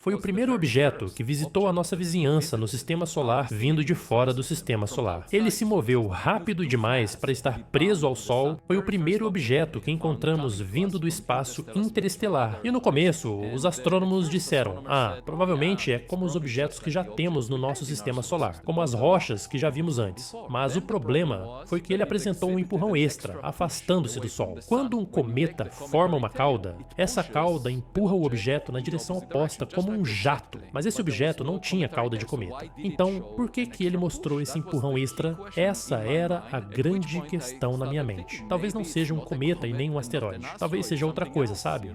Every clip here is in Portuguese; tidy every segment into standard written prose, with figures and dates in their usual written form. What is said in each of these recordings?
foi o primeiro objeto que visitou a nossa vizinhança no sistema solar vindo de fora do sistema solar. Ele se moveu rápido demais para estar preso ao Sol. Foi o primeiro objeto que encontramos vindo do espaço interestelar. E no começo, os astrônomos disseram: provavelmente é como os objetos que já temos no nosso sistema solar, como as rochas que já vimos antes. Mas o problema foi que ele apresentou um empurrão extra, afastando-se do Sol. Quando um cometa forma uma cauda, essa cauda empurra o objeto na direção oposta como um jato, mas esse objeto não tinha cauda de cometa. Então, por que ele mostrou esse empurrão extra? Essa era a grande questão na minha mente. Talvez não seja um cometa e nem um asteroide. Talvez seja outra coisa, sabe?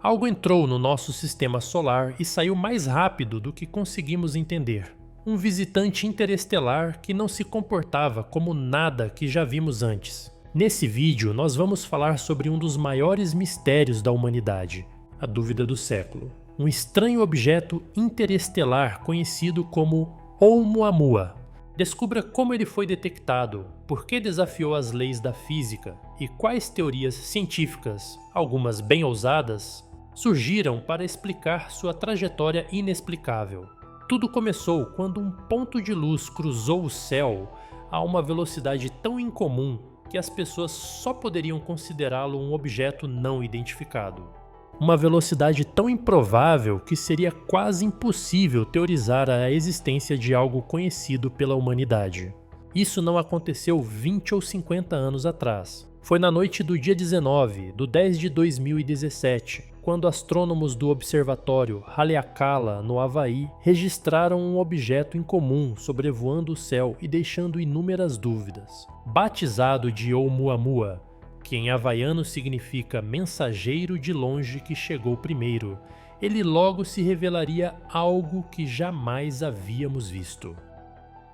Algo entrou no nosso sistema solar e saiu mais rápido do que conseguimos entender. Um visitante interestelar que não se comportava como nada que já vimos antes. Nesse vídeo, nós vamos falar sobre um dos maiores mistérios da humanidade, a dúvida do século. Um estranho objeto interestelar conhecido como Oumuamua. Descubra como ele foi detectado, por que desafiou as leis da física e quais teorias científicas, algumas bem ousadas, surgiram para explicar sua trajetória inexplicável. Tudo começou quando um ponto de luz cruzou o céu a uma velocidade tão incomum que as pessoas só poderiam considerá-lo um objeto não identificado. Uma velocidade tão improvável que seria quase impossível teorizar a existência de algo conhecido pela humanidade. Isso não aconteceu 20 ou 50 anos atrás. Foi na noite do dia 19 de 10 de 2017, quando astrônomos do observatório Haleakala, no Havaí, registraram um objeto incomum sobrevoando o céu e deixando inúmeras dúvidas. Batizado de Oumuamua, que em havaiano significa mensageiro de longe que chegou primeiro, ele logo se revelaria algo que jamais havíamos visto.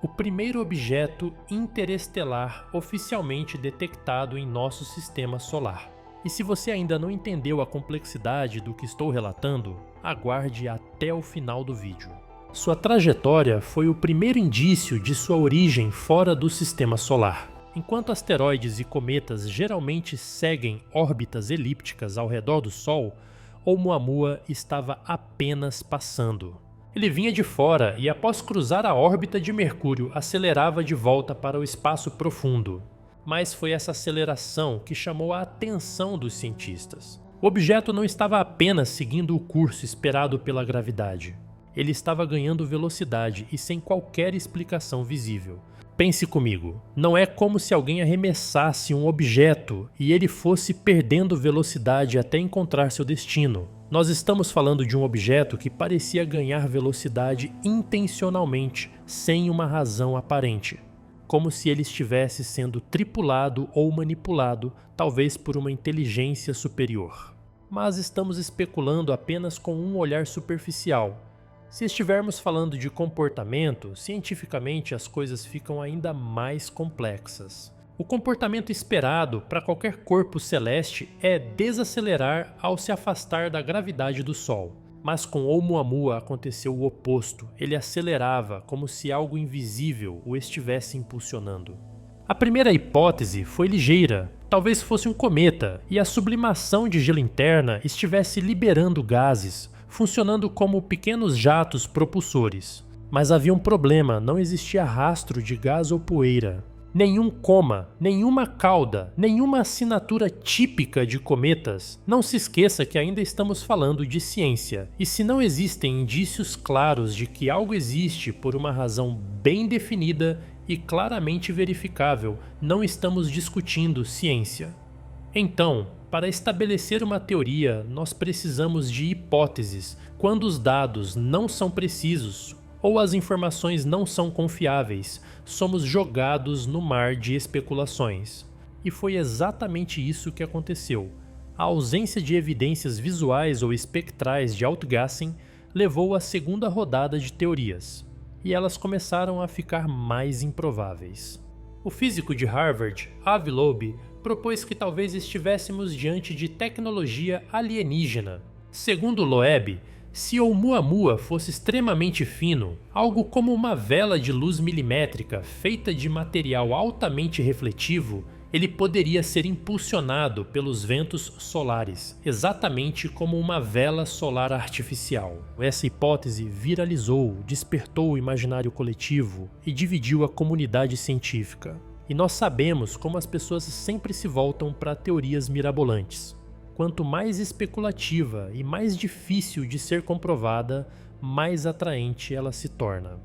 O primeiro objeto interestelar oficialmente detectado em nosso sistema solar. E se você ainda não entendeu a complexidade do que estou relatando, aguarde até o final do vídeo. Sua trajetória foi o primeiro indício de sua origem fora do sistema solar. Enquanto asteroides e cometas geralmente seguem órbitas elípticas ao redor do Sol, Oumuamua estava apenas passando. Ele vinha de fora e, após cruzar a órbita de Mercúrio, acelerava de volta para o espaço profundo. Mas foi essa aceleração que chamou a atenção dos cientistas. O objeto não estava apenas seguindo o curso esperado pela gravidade. Ele estava ganhando velocidade e sem qualquer explicação visível. Pense comigo, não é como se alguém arremessasse um objeto e ele fosse perdendo velocidade até encontrar seu destino. Nós estamos falando de um objeto que parecia ganhar velocidade intencionalmente, sem uma razão aparente. Como se ele estivesse sendo tripulado ou manipulado, talvez por uma inteligência superior. Mas estamos especulando apenas com um olhar superficial. Se estivermos falando de comportamento, cientificamente as coisas ficam ainda mais complexas. O comportamento esperado para qualquer corpo celeste é desacelerar ao se afastar da gravidade do Sol. Mas com Oumuamua aconteceu o oposto, ele acelerava como se algo invisível o estivesse impulsionando. A primeira hipótese foi ligeira, talvez fosse um cometa e a sublimação de gelo interna estivesse liberando gases, funcionando como pequenos jatos propulsores. Mas havia um problema, não existia rastro de gás ou poeira. Nenhum coma, nenhuma cauda, nenhuma assinatura típica de cometas. Não se esqueça que ainda estamos falando de ciência, e se não existem indícios claros de que algo existe por uma razão bem definida e claramente verificável, não estamos discutindo ciência. Então, para estabelecer uma teoria, nós precisamos de hipóteses. Quando os dados não são precisos ou as informações não são confiáveis, somos jogados no mar de especulações. E foi exatamente isso que aconteceu. A ausência de evidências visuais ou espectrais de outgassing levou à segunda rodada de teorias, e elas começaram a ficar mais improváveis. O físico de Harvard, Avi Loeb, propôs que talvez estivéssemos diante de tecnologia alienígena. Segundo Loeb, se Oumuamua fosse extremamente fino, algo como uma vela de luz milimétrica feita de material altamente refletivo, Ele poderia ser impulsionado pelos ventos solares, exatamente como uma vela solar artificial. Essa hipótese viralizou, despertou o imaginário coletivo e dividiu a comunidade científica. E nós sabemos como as pessoas sempre se voltam para teorias mirabolantes. Quanto mais especulativa e mais difícil de ser comprovada, mais atraente ela se torna.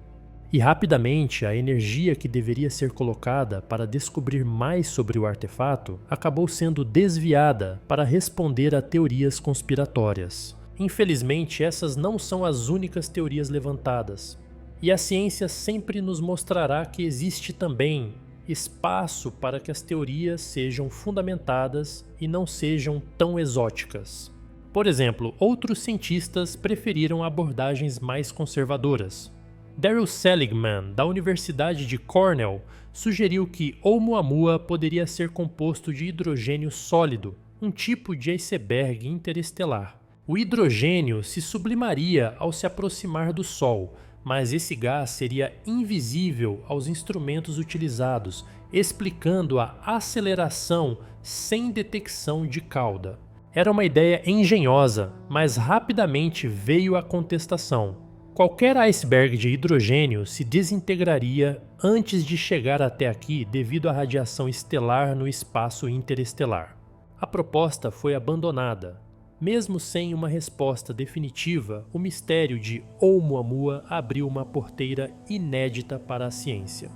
E rapidamente, a energia que deveria ser colocada para descobrir mais sobre o artefato acabou sendo desviada para responder a teorias conspiratórias. Infelizmente, essas não são as únicas teorias levantadas. E a ciência sempre nos mostrará que existe também espaço para que as teorias sejam fundamentadas e não sejam tão exóticas. Por exemplo, outros cientistas preferiram abordagens mais conservadoras. Daryl Seligman, da Universidade de Cornell, sugeriu que Oumuamua poderia ser composto de hidrogênio sólido, um tipo de iceberg interestelar. O hidrogênio se sublimaria ao se aproximar do Sol, mas esse gás seria invisível aos instrumentos utilizados, explicando a aceleração sem detecção de cauda. Era uma ideia engenhosa, mas rapidamente veio a contestação. Qualquer iceberg de hidrogênio se desintegraria antes de chegar até aqui devido à radiação estelar no espaço interestelar. A proposta foi abandonada. Mesmo sem uma resposta definitiva, o mistério de Oumuamua abriu uma porteira inédita para a ciência.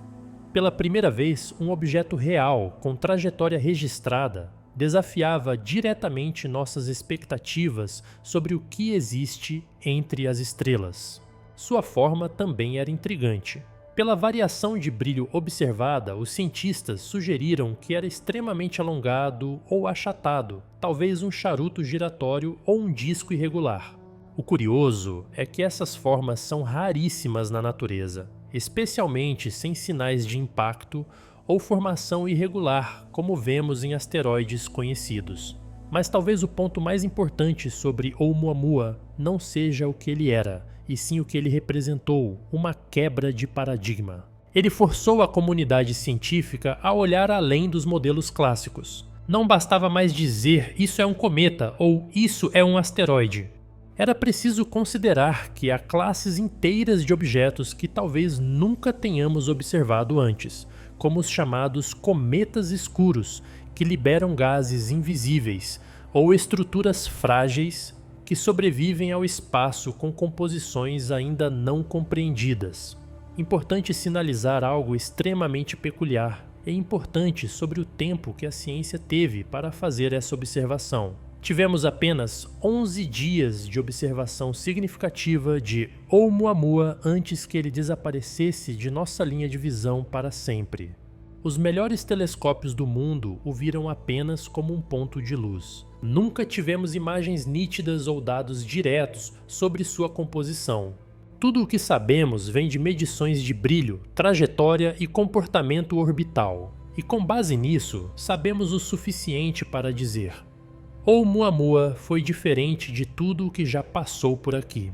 Pela primeira vez, um objeto real, com trajetória registrada, desafiava diretamente nossas expectativas sobre o que existe entre as estrelas. Sua forma também era intrigante. Pela variação de brilho observada, os cientistas sugeriram que era extremamente alongado ou achatado, talvez um charuto giratório ou um disco irregular. O curioso é que essas formas são raríssimas na natureza, especialmente sem sinais de impacto ou formação irregular, como vemos em asteroides conhecidos. Mas talvez o ponto mais importante sobre Oumuamua não seja o que ele era, e sim o que ele representou, uma quebra de paradigma. Ele forçou a comunidade científica a olhar além dos modelos clássicos. Não bastava mais dizer isso é um cometa ou isso é um asteroide. Era preciso considerar que há classes inteiras de objetos que talvez nunca tenhamos observado antes, como os chamados cometas escuros, que liberam gases invisíveis, ou estruturas frágeis que sobrevivem ao espaço com composições ainda não compreendidas. Importante sinalizar algo extremamente peculiar e importante sobre o tempo que a ciência teve para fazer essa observação. Tivemos apenas 11 dias de observação significativa de Oumuamua antes que ele desaparecesse de nossa linha de visão para sempre. Os melhores telescópios do mundo o viram apenas como um ponto de luz. Nunca tivemos imagens nítidas ou dados diretos sobre sua composição. Tudo o que sabemos vem de medições de brilho, trajetória e comportamento orbital. E com base nisso, sabemos o suficiente para dizer: Oumuamua foi diferente de tudo o que já passou por aqui.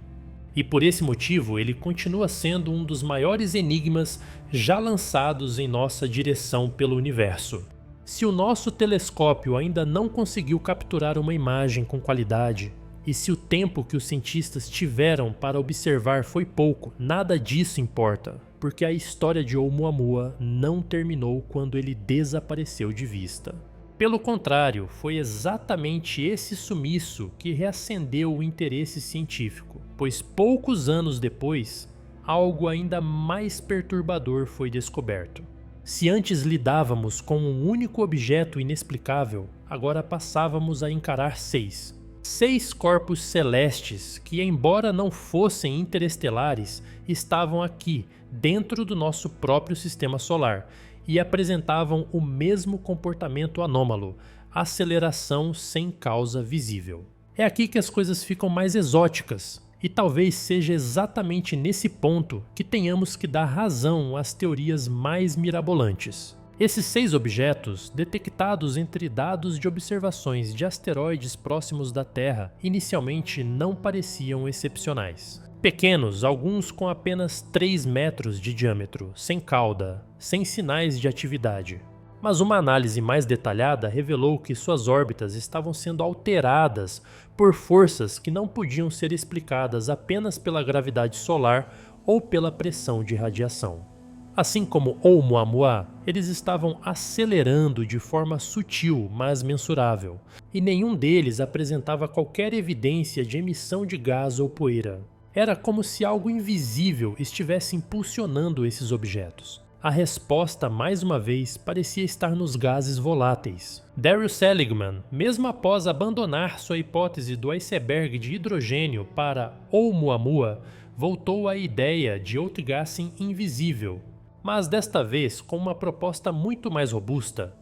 E por esse motivo ele continua sendo um dos maiores enigmas já lançados em nossa direção pelo universo. Se o nosso telescópio ainda não conseguiu capturar uma imagem com qualidade, e se o tempo que os cientistas tiveram para observar foi pouco, nada disso importa, porque a história de Oumuamua não terminou quando ele desapareceu de vista. Pelo contrário, foi exatamente esse sumiço que reacendeu o interesse científico, pois poucos anos depois, algo ainda mais perturbador foi descoberto. Se antes lidávamos com um único objeto inexplicável, agora passávamos a encarar 6. 6 corpos celestes que, embora não fossem interestelares, estavam aqui, dentro do nosso próprio sistema solar, e apresentavam o mesmo comportamento anômalo, aceleração sem causa visível. É aqui que as coisas ficam mais exóticas, e talvez seja exatamente nesse ponto que tenhamos que dar razão às teorias mais mirabolantes. Esses 6 objetos, detectados entre dados de observações de asteroides próximos da Terra, inicialmente não pareciam excepcionais. Pequenos, alguns com apenas 3 metros de diâmetro, sem cauda, sem sinais de atividade. Mas uma análise mais detalhada revelou que suas órbitas estavam sendo alteradas por forças que não podiam ser explicadas apenas pela gravidade solar ou pela pressão de radiação. Assim como Oumuamua, eles estavam acelerando de forma sutil, mas mensurável, e nenhum deles apresentava qualquer evidência de emissão de gás ou poeira. Era como se algo invisível estivesse impulsionando esses objetos. A resposta, mais uma vez, parecia estar nos gases voláteis. Daryl Seligman, mesmo após abandonar sua hipótese do iceberg de hidrogênio para Oumuamua, voltou à ideia de Outgassing invisível, mas desta vez com uma proposta muito mais robusta.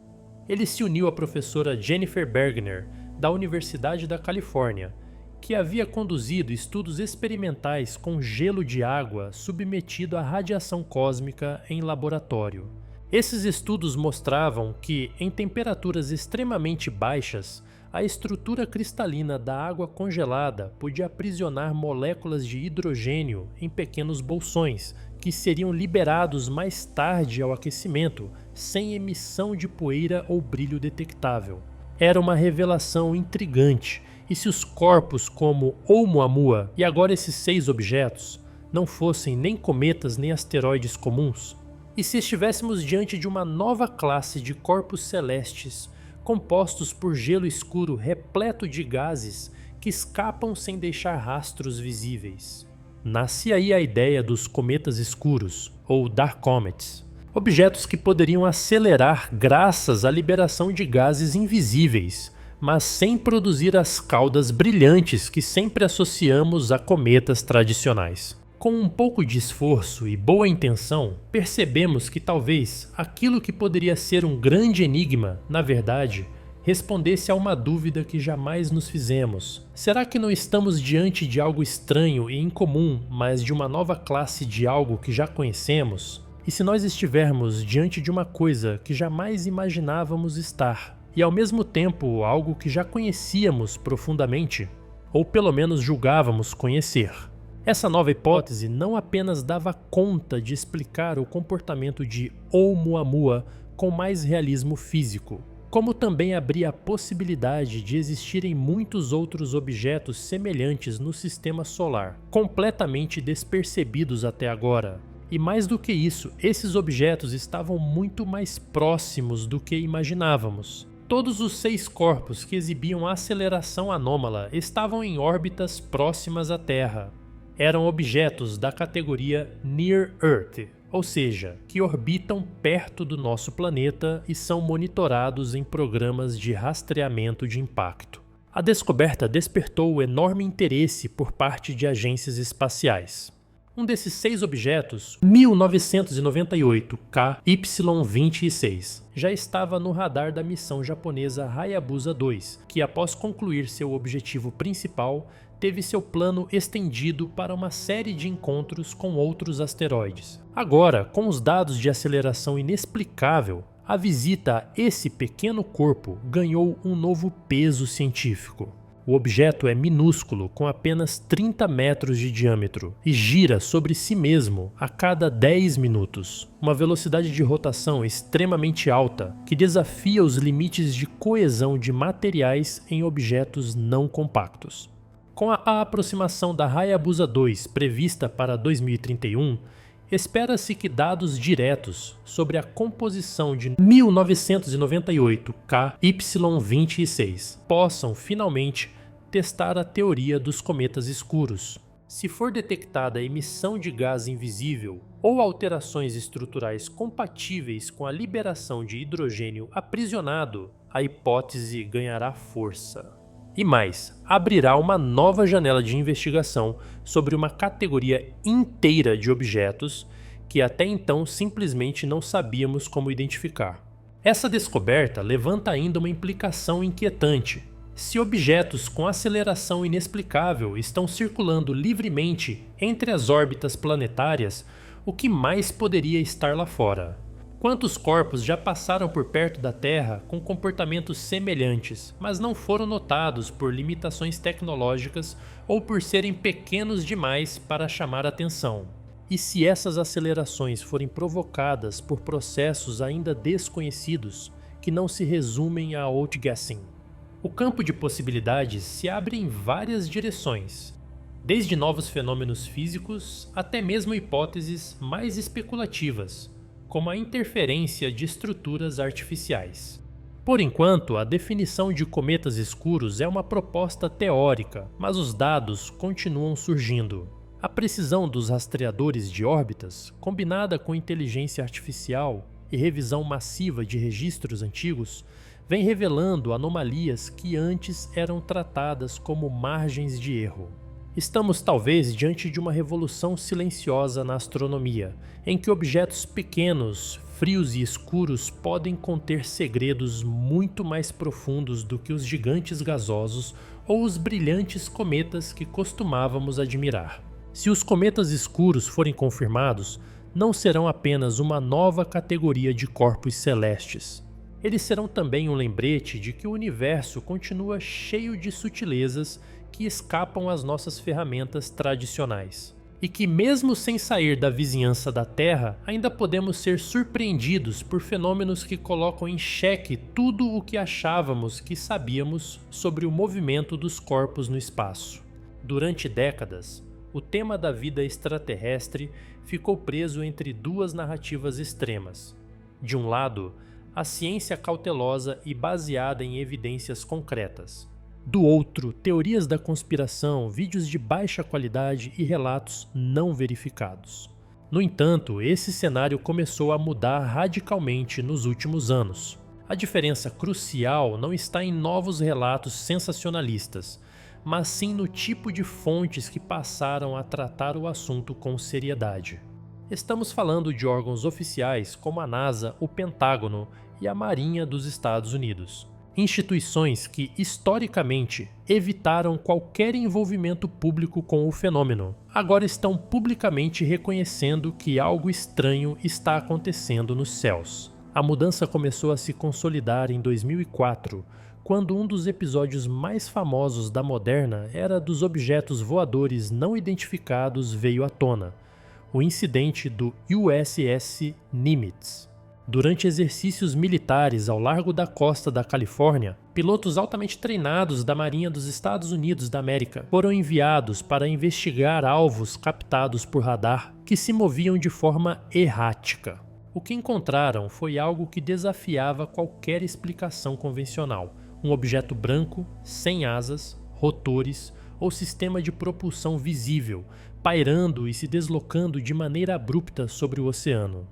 Ele se uniu à professora Jennifer Bergner, da Universidade da Califórnia, que havia conduzido estudos experimentais com gelo de água submetido à radiação cósmica em laboratório. Esses estudos mostravam que, em temperaturas extremamente baixas, a estrutura cristalina da água congelada podia aprisionar moléculas de hidrogênio em pequenos bolsões, que seriam liberados mais tarde ao aquecimento, sem emissão de poeira ou brilho detectável. Era uma revelação intrigante. E se os corpos como Oumuamua e agora esses 6 objetos não fossem nem cometas nem asteroides comuns? E se estivéssemos diante de uma nova classe de corpos celestes compostos por gelo escuro repleto de gases que escapam sem deixar rastros visíveis? Nasce aí a ideia dos cometas escuros, ou Dark Comets, objetos que poderiam acelerar graças à liberação de gases invisíveis, mas sem produzir as caudas brilhantes que sempre associamos a cometas tradicionais. Com um pouco de esforço e boa intenção, percebemos que talvez aquilo que poderia ser um grande enigma, na verdade, respondesse a uma dúvida que jamais nos fizemos. Será que não estamos diante de algo estranho e incomum, mas de uma nova classe de algo que já conhecemos? E se nós estivermos diante de uma coisa que jamais imaginávamos estar, e ao mesmo tempo algo que já conhecíamos profundamente, ou pelo menos julgávamos conhecer? Essa nova hipótese não apenas dava conta de explicar o comportamento de Oumuamua com mais realismo físico, como também abria a possibilidade de existirem muitos outros objetos semelhantes no sistema solar, completamente despercebidos até agora. E mais do que isso, esses objetos estavam muito mais próximos do que imaginávamos. Todos os 6 corpos que exibiam aceleração anômala estavam em órbitas próximas à Terra. Eram objetos da categoria Near Earth, ou seja, que orbitam perto do nosso planeta e são monitorados em programas de rastreamento de impacto. A descoberta despertou enorme interesse por parte de agências espaciais. Um desses 6 objetos, 1998 KY26, já estava no radar da missão japonesa Hayabusa 2, que após concluir seu objetivo principal, teve seu plano estendido para uma série de encontros com outros asteroides. Agora, com os dados de aceleração inexplicável, a visita a esse pequeno corpo ganhou um novo peso científico. O objeto é minúsculo, com apenas 30 metros de diâmetro, e gira sobre si mesmo a cada 10 minutos. Uma velocidade de rotação extremamente alta, que desafia os limites de coesão de materiais em objetos não compactos. Com a aproximação da Hayabusa 2 prevista para 2031, espera-se que dados diretos sobre a composição de 1998 KY26 possam finalmente testar a teoria dos cometas escuros. Se for detectada a emissão de gás invisível ou alterações estruturais compatíveis com a liberação de hidrogênio aprisionado, a hipótese ganhará força. E mais, abrirá uma nova janela de investigação sobre uma categoria inteira de objetos que até então simplesmente não sabíamos como identificar. Essa descoberta levanta ainda uma implicação inquietante. Se objetos com aceleração inexplicável estão circulando livremente entre as órbitas planetárias, o que mais poderia estar lá fora? Quantos corpos já passaram por perto da Terra com comportamentos semelhantes, mas não foram notados por limitações tecnológicas ou por serem pequenos demais para chamar atenção? E se essas acelerações forem provocadas por processos ainda desconhecidos, que não se resumem a outguessing? O campo de possibilidades se abre em várias direções, desde novos fenômenos físicos até mesmo hipóteses mais especulativas, como a interferência de estruturas artificiais. Por enquanto, a definição de cometas escuros é uma proposta teórica, mas os dados continuam surgindo. A precisão dos rastreadores de órbitas, combinada com inteligência artificial e revisão massiva de registros antigos, vem revelando anomalias que antes eram tratadas como margens de erro. Estamos talvez diante de uma revolução silenciosa na astronomia, em que objetos pequenos, frios e escuros podem conter segredos muito mais profundos do que os gigantes gasosos ou os brilhantes cometas que costumávamos admirar. Se os cometas escuros forem confirmados, não serão apenas uma nova categoria de corpos celestes. Eles serão também um lembrete de que o universo continua cheio de sutilezas que escapam às nossas ferramentas tradicionais. E que mesmo sem sair da vizinhança da Terra, ainda podemos ser surpreendidos por fenômenos que colocam em xeque tudo o que achávamos que sabíamos sobre o movimento dos corpos no espaço. Durante décadas, o tema da vida extraterrestre ficou preso entre duas narrativas extremas. De um lado, a ciência cautelosa e baseada em evidências concretas. Do outro, teorias da conspiração, vídeos de baixa qualidade e relatos não verificados. No entanto, esse cenário começou a mudar radicalmente nos últimos anos. A diferença crucial não está em novos relatos sensacionalistas, mas sim no tipo de fontes que passaram a tratar o assunto com seriedade. Estamos falando de órgãos oficiais como a NASA, o Pentágono e a Marinha dos Estados Unidos. Instituições que, historicamente, evitaram qualquer envolvimento público com o fenômeno, agora estão publicamente reconhecendo que algo estranho está acontecendo nos céus. A mudança começou a se consolidar em 2004, quando um dos episódios mais famosos da Moderna era dos objetos voadores não identificados veio à tona, o incidente do USS Nimitz. Durante exercícios militares ao largo da costa da Califórnia, pilotos altamente treinados da Marinha dos Estados Unidos da América foram enviados para investigar alvos captados por radar que se moviam de forma errática. O que encontraram foi algo que desafiava qualquer explicação convencional: um objeto branco, sem asas, rotores ou sistema de propulsão visível, pairando e se deslocando de maneira abrupta sobre o oceano.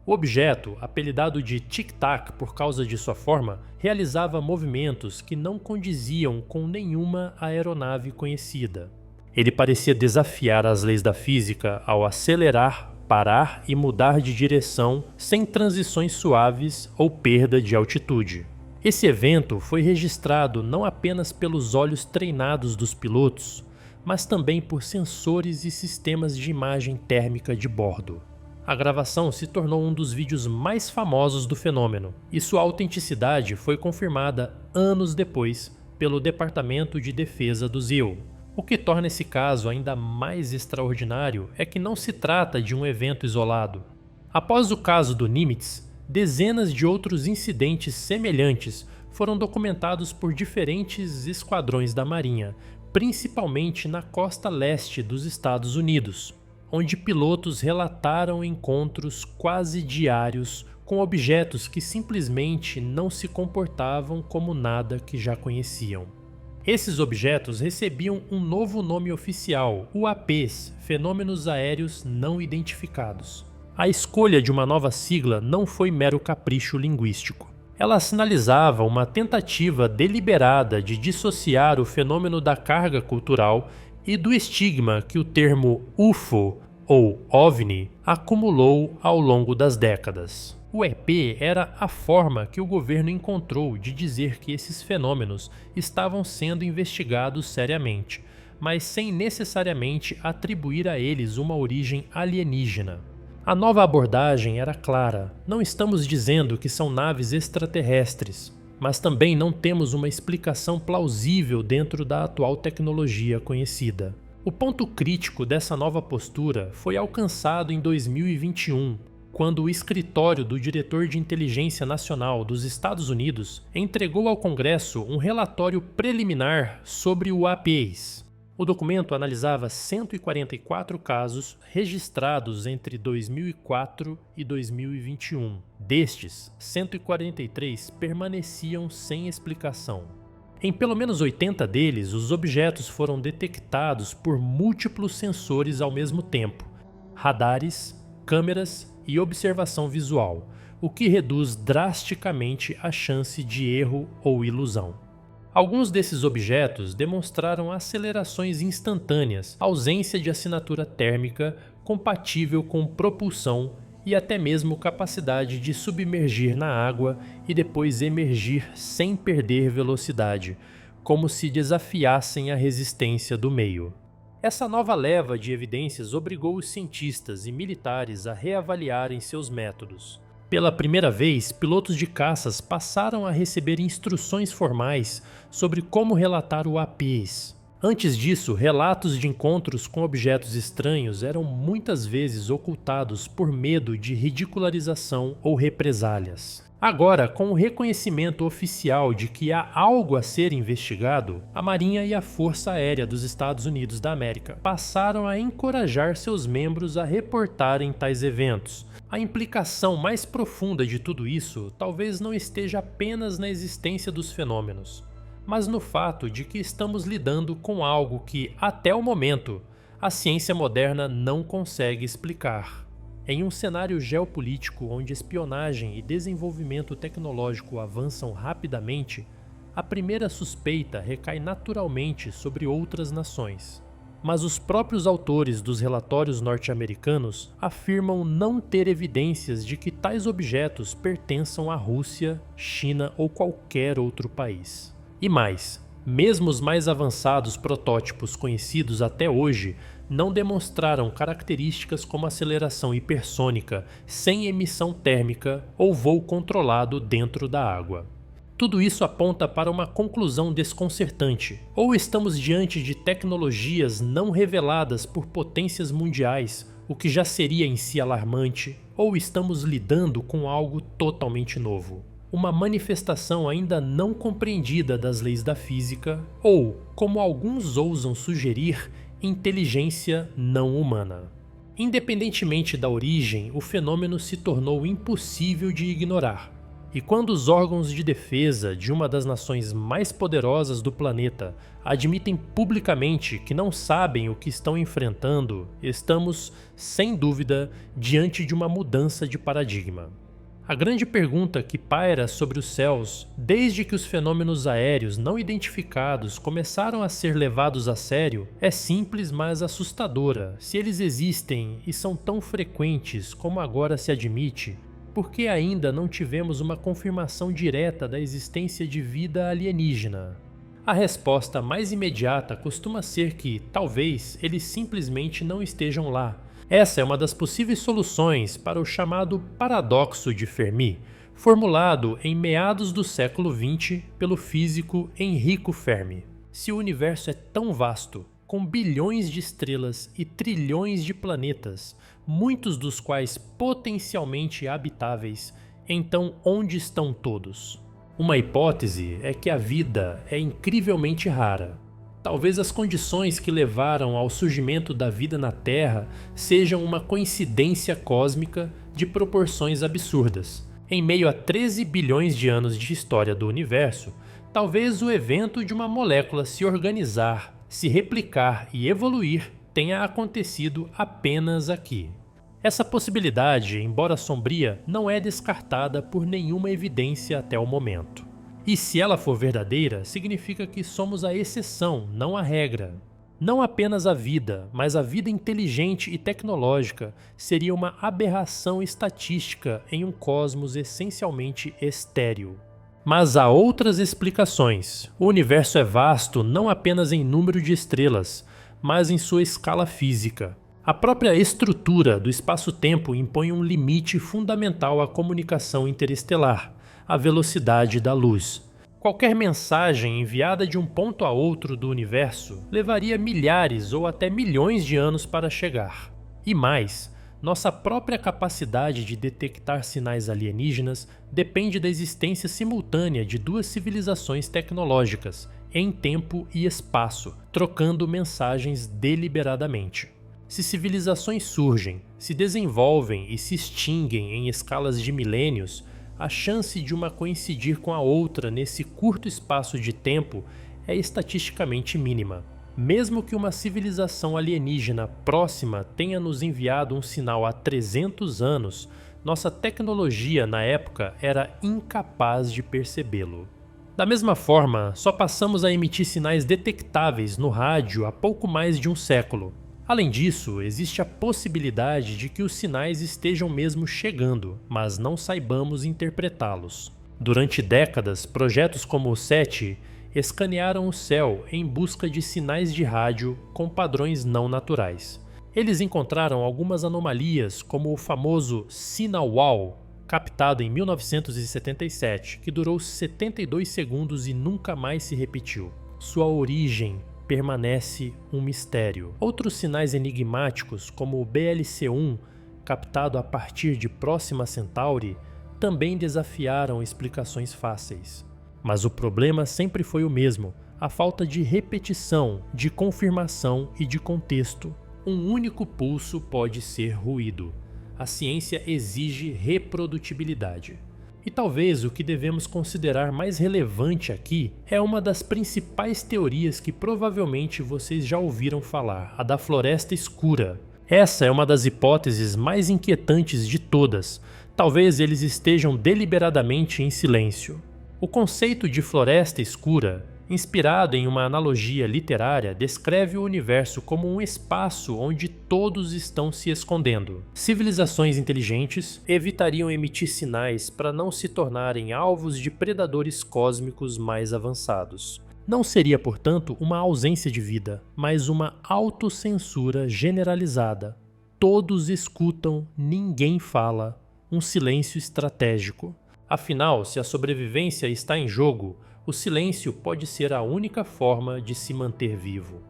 O objeto, apelidado de Tic-Tac por causa de sua forma, realizava movimentos que não condiziam com nenhuma aeronave conhecida. Ele parecia desafiar as leis da física ao acelerar, parar e mudar de direção sem transições suaves ou perda de altitude. Esse evento foi registrado não apenas pelos olhos treinados dos pilotos, mas também por sensores e sistemas de imagem térmica de bordo. A gravação se tornou um dos vídeos mais famosos do fenômeno, e sua autenticidade foi confirmada anos depois pelo Departamento de Defesa do ZEAL. O que torna esse caso ainda mais extraordinário é que não se trata de um evento isolado. Após o caso do Nimitz, dezenas de outros incidentes semelhantes foram documentados por diferentes esquadrões da Marinha, principalmente na costa leste dos Estados Unidos, onde pilotos relataram encontros quase diários com objetos que simplesmente não se comportavam como nada que já conheciam. Esses objetos recebiam um novo nome oficial, UAPs, Fenômenos Aéreos Não Identificados. A escolha de uma nova sigla não foi mero capricho linguístico. Ela sinalizava uma tentativa deliberada de dissociar o fenômeno da carga cultural e do estigma que o termo UFO ou OVNI acumulou ao longo das décadas. O EP era a forma que o governo encontrou de dizer que esses fenômenos estavam sendo investigados seriamente, mas sem necessariamente atribuir a eles uma origem alienígena. A nova abordagem era clara: não estamos dizendo que são naves extraterrestres, mas também não temos uma explicação plausível dentro da atual tecnologia conhecida. O ponto crítico dessa nova postura foi alcançado em 2021, quando o escritório do Diretor de Inteligência Nacional dos Estados Unidos entregou ao Congresso um relatório preliminar sobre o APEs. O documento analisava 144 casos registrados entre 2004 e 2021. Destes, 143 permaneciam sem explicação. Em pelo menos 80 deles, os objetos foram detectados por múltiplos sensores ao mesmo tempo, radares, câmeras e observação visual, o que reduz drasticamente a chance de erro ou ilusão. Alguns desses objetos demonstraram acelerações instantâneas, ausência de assinatura térmica compatível com propulsão e até mesmo capacidade de submergir na água e depois emergir sem perder velocidade, como se desafiassem a resistência do meio. Essa nova leva de evidências obrigou os cientistas e militares a reavaliarem seus métodos. Pela primeira vez, pilotos de caças passaram a receber instruções formais sobre como relatar o APEs. Antes disso, relatos de encontros com objetos estranhos eram muitas vezes ocultados por medo de ridicularização ou represálias. Agora, com o reconhecimento oficial de que há algo a ser investigado, a Marinha e a Força Aérea dos Estados Unidos da América passaram a encorajar seus membros a reportarem tais eventos. A implicação mais profunda de tudo isso talvez não esteja apenas na existência dos fenômenos, mas no fato de que estamos lidando com algo que, até o momento, a ciência moderna não consegue explicar. Em um cenário geopolítico onde espionagem e desenvolvimento tecnológico avançam rapidamente, a primeira suspeita recai naturalmente sobre outras nações. Mas os próprios autores dos relatórios norte-americanos afirmam não ter evidências de que tais objetos pertençam à Rússia, China ou qualquer outro país. E mais, mesmo os mais avançados protótipos conhecidos até hoje não demonstraram características como aceleração hipersônica, sem emissão térmica ou voo controlado dentro da água. Tudo isso aponta para uma conclusão desconcertante. Ou estamos diante de tecnologias não reveladas por potências mundiais, o que já seria em si alarmante, ou estamos lidando com algo totalmente novo. Uma manifestação ainda não compreendida das leis da física, ou, como alguns ousam sugerir, inteligência não humana. Independentemente da origem, o fenômeno se tornou impossível de ignorar. E quando os órgãos de defesa de uma das nações mais poderosas do planeta admitem publicamente que não sabem o que estão enfrentando, estamos, sem dúvida, diante de uma mudança de paradigma. A grande pergunta que paira sobre os céus, desde que os fenômenos aéreos não identificados começaram a ser levados a sério, é simples, mas assustadora. Se eles existem e são tão frequentes como agora se admite, por que ainda não tivemos uma confirmação direta da existência de vida alienígena? A resposta mais imediata costuma ser que, talvez, eles simplesmente não estejam lá. Essa é uma das possíveis soluções para o chamado paradoxo de Fermi, formulado em meados do século XX pelo físico Enrico Fermi. Se o universo é tão vasto, com bilhões de estrelas e trilhões de planetas, muitos dos quais potencialmente habitáveis, então onde estão todos? Uma hipótese é que a vida é incrivelmente rara. Talvez as condições que levaram ao surgimento da vida na Terra sejam uma coincidência cósmica de proporções absurdas. Em meio a 13 bilhões de anos de história do universo, talvez o evento de uma molécula se organizar, se replicar e evoluir tenha acontecido apenas aqui. Essa possibilidade, embora sombria, não é descartada por nenhuma evidência até o momento. E se ela for verdadeira, significa que somos a exceção, não a regra. Não apenas a vida, mas a vida inteligente e tecnológica seria uma aberração estatística em um cosmos essencialmente estéril. Mas há outras explicações. O universo é vasto não apenas em número de estrelas, mas em sua escala física. A própria estrutura do espaço-tempo impõe um limite fundamental à comunicação interestelar, a velocidade da luz. Qualquer mensagem enviada de um ponto a outro do universo levaria milhares ou até milhões de anos para chegar. E mais, nossa própria capacidade de detectar sinais alienígenas depende da existência simultânea de duas civilizações tecnológicas, em tempo e espaço, trocando mensagens deliberadamente. Se civilizações surgem, se desenvolvem e se extinguem em escalas de milênios, a chance de uma coincidir com a outra nesse curto espaço de tempo é estatisticamente mínima. Mesmo que uma civilização alienígena próxima tenha nos enviado um sinal há 300 anos, nossa tecnologia na época era incapaz de percebê-lo. Da mesma forma, só passamos a emitir sinais detectáveis no rádio há pouco mais de um século. Além disso, existe a possibilidade de que os sinais estejam mesmo chegando, mas não saibamos interpretá-los. Durante décadas, projetos como o SETI escanearam o céu em busca de sinais de rádio com padrões não naturais. Eles encontraram algumas anomalias, como o famoso Sinal Wow, captado em 1977, que durou 72 segundos e nunca mais se repetiu. Sua origem permanece um mistério. Outros sinais enigmáticos, como o BLC-1, captado a partir de Próxima Centauri, também desafiaram explicações fáceis. Mas o problema sempre foi o mesmo: a falta de repetição, de confirmação e de contexto. Um único pulso pode ser ruído. A ciência exige reprodutibilidade. E talvez o que devemos considerar mais relevante aqui é uma das principais teorias que provavelmente vocês já ouviram falar, a da floresta escura. Essa é uma das hipóteses mais inquietantes de todas. Talvez eles estejam deliberadamente em silêncio. O conceito de floresta escura, inspirado em uma analogia literária, descreve o universo como um espaço onde todos estão se escondendo. Civilizações inteligentes evitariam emitir sinais para não se tornarem alvos de predadores cósmicos mais avançados. Não seria, portanto, uma ausência de vida, mas uma autocensura generalizada. Todos escutam, ninguém fala. Um silêncio estratégico. Afinal, se a sobrevivência está em jogo, o silêncio pode ser a única forma de se manter vivo.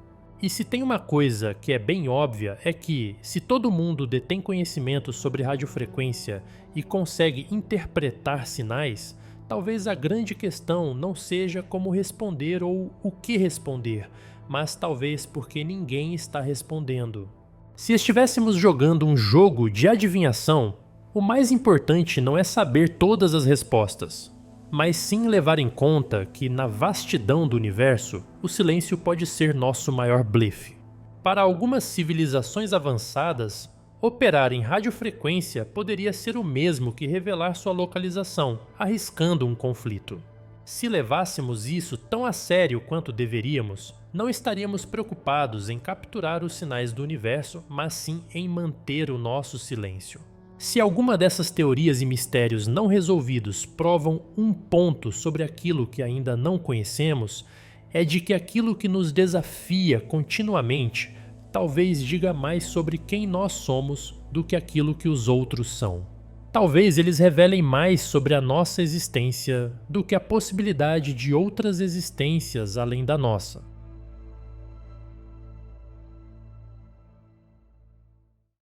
E se tem uma coisa que é bem óbvia é que, se todo mundo detém conhecimento sobre radiofrequência e consegue interpretar sinais, talvez a grande questão não seja como responder ou o que responder, mas talvez porque ninguém está respondendo. Se estivéssemos jogando um jogo de adivinhação, o mais importante não é saber todas as respostas, mas sim levar em conta que, na vastidão do universo, o silêncio pode ser nosso maior blefe. Para algumas civilizações avançadas, operar em radiofrequência poderia ser o mesmo que revelar sua localização, arriscando um conflito. Se levássemos isso tão a sério quanto deveríamos, não estaríamos preocupados em capturar os sinais do universo, mas sim em manter o nosso silêncio. Se alguma dessas teorias e mistérios não resolvidos provam um ponto sobre aquilo que ainda não conhecemos, é de que aquilo que nos desafia continuamente talvez diga mais sobre quem nós somos do que aquilo que os outros são. Talvez eles revelem mais sobre a nossa existência do que a possibilidade de outras existências além da nossa.